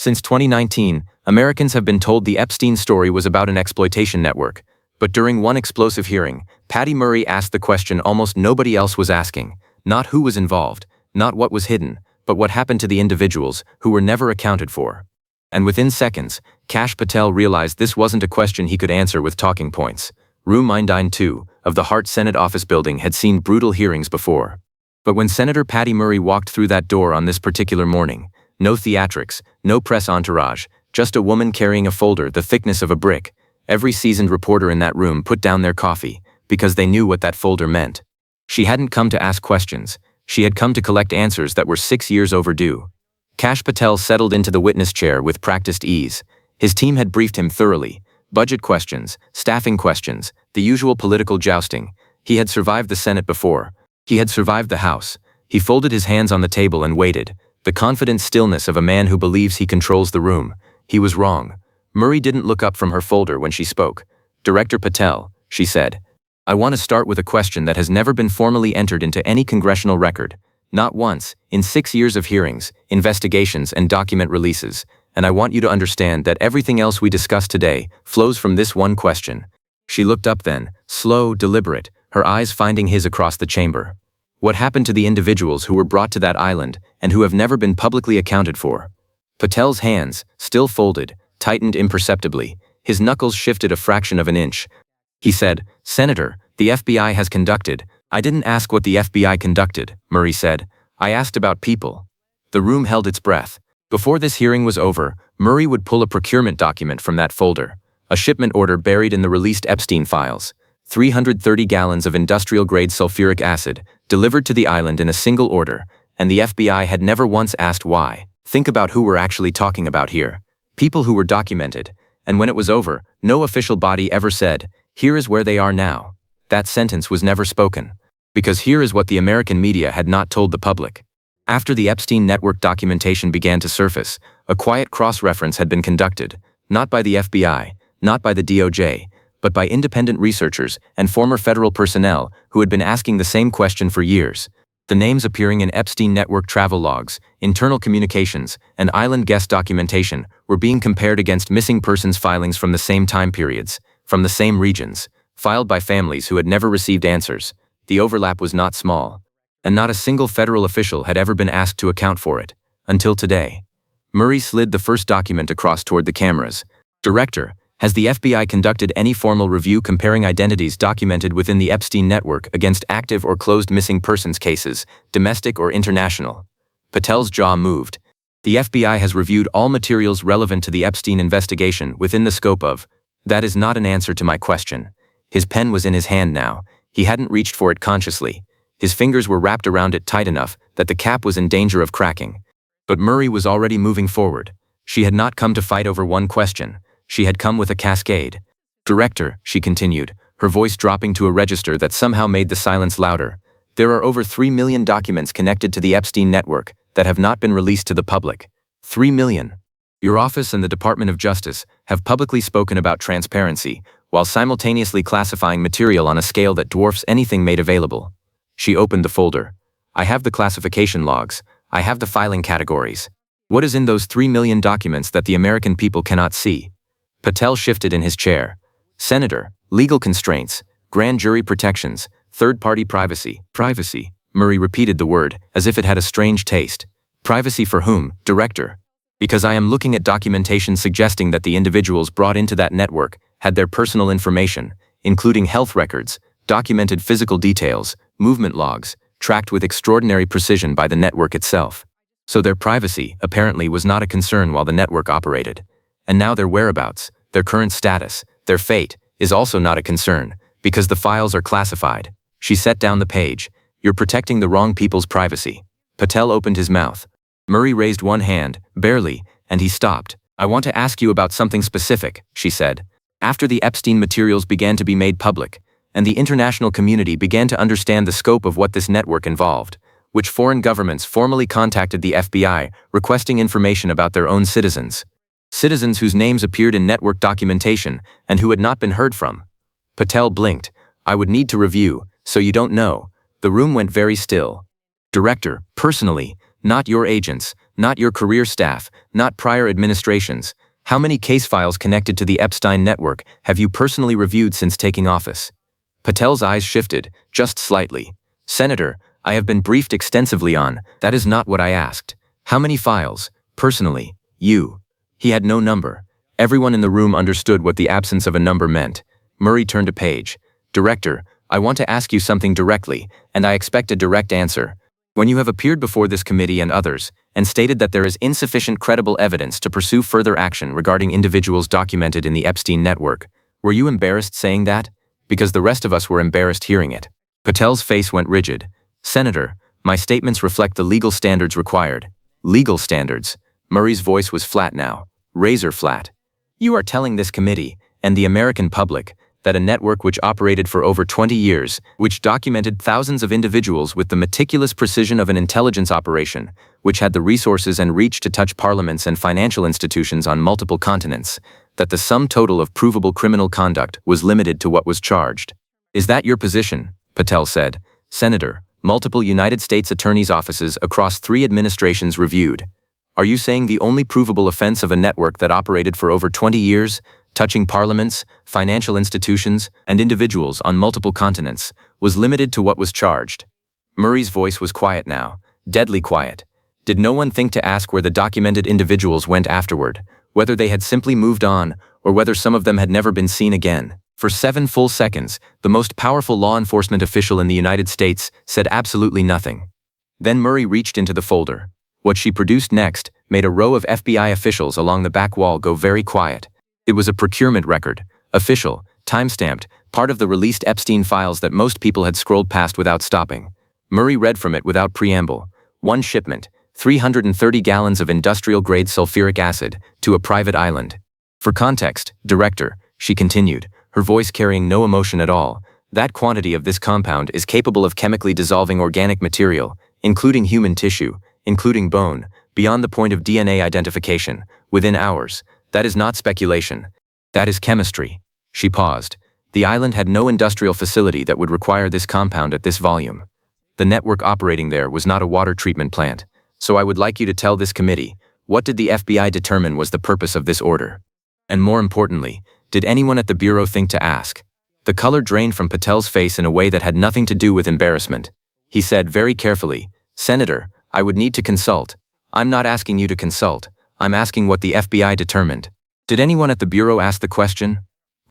Since 2019, Americans have been told the Epstein story was about an exploitation network. But during one explosive hearing, Patty Murray asked the question almost nobody else was asking. Not who was involved, not what was hidden, but what happened to the individuals who were never accounted for. And within seconds, Kash Patel realized this wasn't a question he could answer with talking points. Room 992 of the Hart Senate office building had seen brutal hearings before. But when Senator Patty Murray walked through that door on this particular morning, no theatrics, no press entourage, just a woman carrying a folder the thickness of a brick. Every seasoned reporter in that room put down their coffee, because they knew what that folder meant. She hadn't come to ask questions, she had come to collect answers that were 6 years overdue. Kash Patel settled into the witness chair with practiced ease. His team had briefed him thoroughly. Budget questions, staffing questions, the usual political jousting. He had survived the Senate before. He had survived the House. He folded his hands on the table and waited, the confident stillness of a man who believes he controls the room. He was wrong. Murray didn't look up from her folder when she spoke. "Director Patel," she said, "I want to start with a question that has never been formally entered into any congressional record. Not once, in 6 years of hearings, investigations, and document releases. And I want you to understand that everything else we discuss today flows from this one question." She looked up then, slow, deliberate, her eyes finding his across the chamber. What happened to the individuals who were brought to that island and who have never been publicly accounted for? Patel's hands, still folded, tightened imperceptibly. His knuckles shifted a fraction of an inch. He said, "Senator, the FBI has conducted—" "I didn't ask what the FBI conducted," Murray said. "I asked about people." The room held its breath. Before this hearing was over, Murray would pull a procurement document from that folder. A shipment order buried in the released Epstein files. 330 gallons of industrial-grade sulfuric acid, delivered to the island in a single order, and the FBI had never once asked why. Think about who we're actually talking about here. People who were documented, and when it was over, no official body ever said, "Here is where they are now." That sentence was never spoken. Because here is what the American media had not told the public. After the Epstein network documentation began to surface, a quiet cross-reference had been conducted, not by the FBI, not by the DOJ, but by independent researchers and former federal personnel who had been asking the same question for years. The names appearing in Epstein network travel logs, internal communications, and island guest documentation were being compared against missing persons filings from the same time periods, from the same regions, filed by families who had never received answers. The overlap was not small, and not a single federal official had ever been asked to account for it, until today. Murray slid the first document across toward the cameras. "Director, has the FBI conducted any formal review comparing identities documented within the Epstein network against active or closed missing persons cases, domestic or international?" Patel's jaw moved. "The FBI has reviewed all materials relevant to the Epstein investigation within the scope of—" "That is not an answer to my question." His pen was in his hand now. He hadn't reached for it consciously. His fingers were wrapped around it tight enough that the cap was in danger of cracking. But Murray was already moving forward. She had not come to fight over one question. She had come with a cascade. "Director," she continued, her voice dropping to a register that somehow made the silence louder, "there are over 3 million documents connected to the Epstein network that have not been released to the public. 3 million. Your office and the Department of Justice have publicly spoken about transparency, while simultaneously classifying material on a scale that dwarfs anything made available." She opened the folder. "I have the classification logs. I have the filing categories. What is in those 3 million documents that the American people cannot see?" Patel shifted in his chair. "Senator, legal constraints, grand jury protections, third-party privacy." "Privacy," Murray repeated the word, as if it had a strange taste. "Privacy for whom, Director?" "Because I am looking at documentation suggesting that the individuals brought into that network had their personal information, including health records, documented physical details, movement logs, tracked with extraordinary precision by the network itself. So their privacy, apparently, was not a concern while the network operated. And now their whereabouts, their current status, their fate, is also not a concern, because the files are classified." She set down the page. "You're protecting the wrong people's privacy." Patel opened his mouth. Murray raised one hand, barely, and he stopped. "I want to ask you about something specific," she said. "After the Epstein materials began to be made public, and the international community began to understand the scope of what this network involved, which foreign governments formally contacted the FBI requesting information about their own citizens. Citizens whose names appeared in network documentation and who had not been heard from." Patel blinked. "I would need to review, so you don't know." The room went very still. "Director, personally, not your agents, Not your career staff, not prior administrations. How many case files connected to the Epstein network have you personally reviewed since taking office? Patel's eyes shifted, just slightly. Senator, I have been briefed extensively on, that is not what I asked. How many files, personally, you? He had no number. Everyone in the room understood what the absence of a number meant. Murray turned a page. Director, I want to ask you something directly, and I expect a direct answer. When you have appeared before this committee and others, and stated that there is insufficient credible evidence to pursue further action regarding individuals documented in the Epstein network, were you embarrassed saying that? Because the rest of us were embarrassed hearing it. Patel's face went rigid. Senator, my statements reflect the legal standards required. Legal standards. Murray's voice was flat now, razor flat. You are telling this committee, and the American public, that a network which operated for over 20 years, which documented thousands of individuals with the meticulous precision of an intelligence operation, which had the resources and reach to touch parliaments and financial institutions on multiple continents, that the sum total of provable criminal conduct was limited to what was charged. Is that your position? Patel said. Senator, multiple United States attorneys' offices across 3 administrations reviewed. Are you saying the only provable offense of a network that operated for over 20 years, touching parliaments, financial institutions, and individuals on multiple continents, was limited to what was charged? Murray's voice was quiet now, deadly quiet. Did no one think to ask where the documented individuals went afterward, whether they had simply moved on, or whether some of them had never been seen again? For 7 full seconds, the most powerful law enforcement official in the United States said absolutely nothing. Then Murray reached into the folder. What she produced next made a row of FBI officials along the back wall go very quiet. It was a procurement record, official, time-stamped, part of the released Epstein files that most people had scrolled past without stopping. Murray read from it without preamble. 1 shipment, 330 gallons of industrial-grade sulfuric acid, to a private island. For context, Director, she continued, her voice carrying no emotion at all, that quantity of this compound is capable of chemically dissolving organic material, including human tissue, including bone, beyond the point of DNA identification, within hours. That is not speculation. That is chemistry. She paused. The island had no industrial facility that would require this compound at this volume. The network operating there was not a water treatment plant. So I would like you to tell this committee, what did the FBI determine was the purpose of this order? And more importantly, did anyone at the Bureau think to ask? The color drained from Patel's face in a way that had nothing to do with embarrassment. He said very carefully, Senator, I would need to consult. I'm not asking you to consult. I'm asking what the FBI determined. Did anyone at the Bureau ask the question?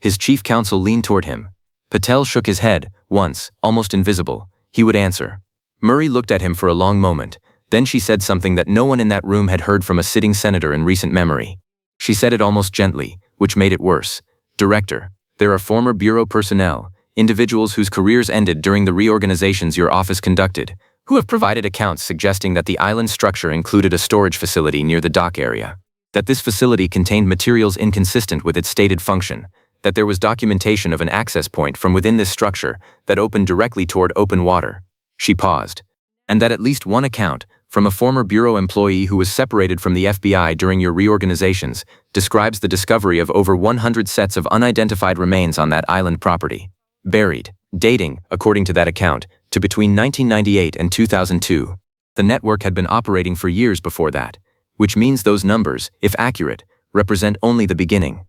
His chief counsel leaned toward him. Patel shook his head, once, almost invisible. He would answer. Murray looked at him for a long moment. Then she said something that no one in that room had heard from a sitting senator in recent memory. She said it almost gently, which made it worse. Director, there are former Bureau personnel, individuals whose careers ended during the reorganizations your office conducted, who have provided accounts suggesting that the island structure included a storage facility near the dock area, that this facility contained materials inconsistent with its stated function, that there was documentation of an access point from within this structure that opened directly toward open water. She paused. And that at least one account, from a former Bureau employee who was separated from the FBI during your reorganizations, describes the discovery of over 100 sets of unidentified remains on that island property, buried, dating, according to that account, to between 1998 and 2002. The network had been operating for years before that, which means those numbers, if accurate, represent only the beginning.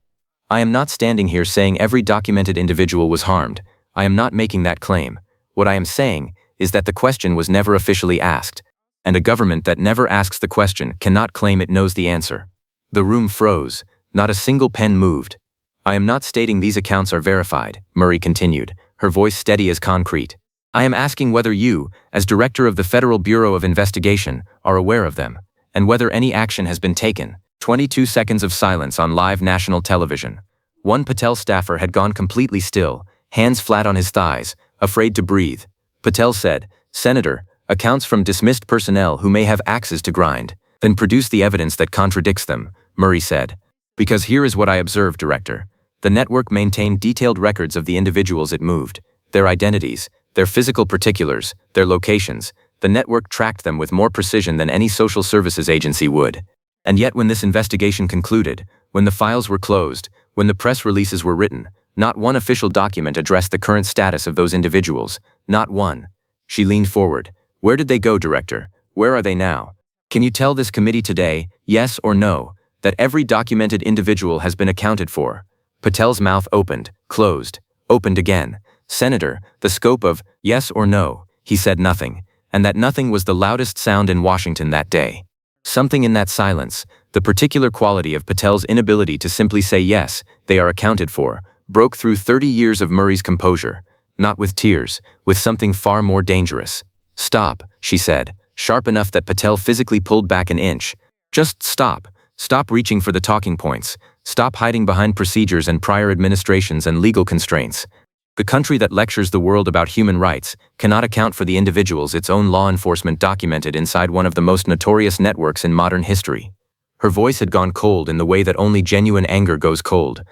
I am not standing here saying every documented individual was harmed. I am not making that claim. What I am saying is that the question was never officially asked, and a government that never asks the question cannot claim it knows the answer. The room froze. Not a single pen moved. I am not stating these accounts are verified, Murray continued, her voice steady as concrete. I am asking whether you, as director of the Federal Bureau of Investigation, are aware of them, and whether any action has been taken. 22 seconds of silence on live national television. One Patel staffer had gone completely still, hands flat on his thighs, afraid to breathe. Patel said, Senator, accounts from dismissed personnel who may have axes to grind, then produce the evidence that contradicts them, Murray said. Because here is what I observed, Director. The network maintained detailed records of the individuals it moved, their identities, their physical particulars, their locations. The network tracked them with more precision than any social services agency would. And yet when this investigation concluded, when the files were closed, when the press releases were written, not one official document addressed the current status of those individuals, not one. She leaned forward. Where did they go, Director? Where are they now? Can you tell this committee today, yes or no, that every documented individual has been accounted for? Patel's mouth opened, closed, opened again. Senator, the scope of yes or no, he said nothing, and that nothing was the loudest sound in Washington that day. Something in that silence, the particular quality of Patel's inability to simply say yes, they are accounted for, broke through 30 years of Murray's composure, not with tears, with something far more dangerous. Stop, she said, sharp enough that Patel physically pulled back an inch. Just stop. Stop reaching for the talking points. Stop hiding behind procedures and prior administrations and legal constraints. The country that lectures the world about human rights cannot account for the individuals its own law enforcement documented inside one of the most notorious networks in modern history. Her voice had gone cold in the way that only genuine anger goes cold.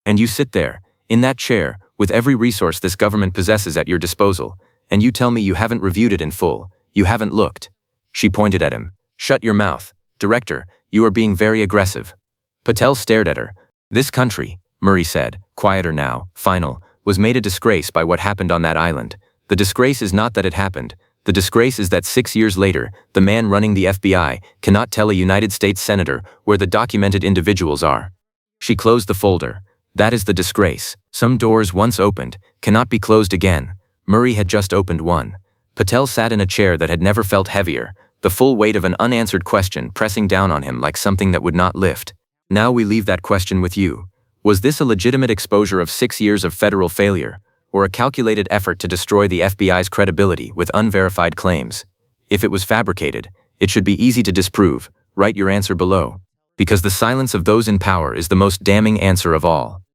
And you sit there, in that chair, with every resource this government possesses at your disposal, and you tell me you haven't reviewed it in full, you haven't looked. She pointed at him. Shut your mouth. Director, you are being very aggressive. Patel stared at her. This country, Murray said, quieter now, final, was made a disgrace by what happened on that island. The disgrace is not that it happened. The disgrace is that 6 years later, the man running the FBI cannot tell a United States senator where the documented individuals are. She closed the folder. That is the disgrace. Some doors once opened cannot be closed again. Murray had just opened one. Patel sat in a chair that had never felt heavier, the full weight of an unanswered question pressing down on him like something that would not lift. Now we leave that question with you. Was this a legitimate exposure of 6 years of federal failure, or a calculated effort to destroy the FBI's credibility with unverified claims? If it was fabricated, it should be easy to disprove. Write your answer below. Because the silence of those in power is the most damning answer of all.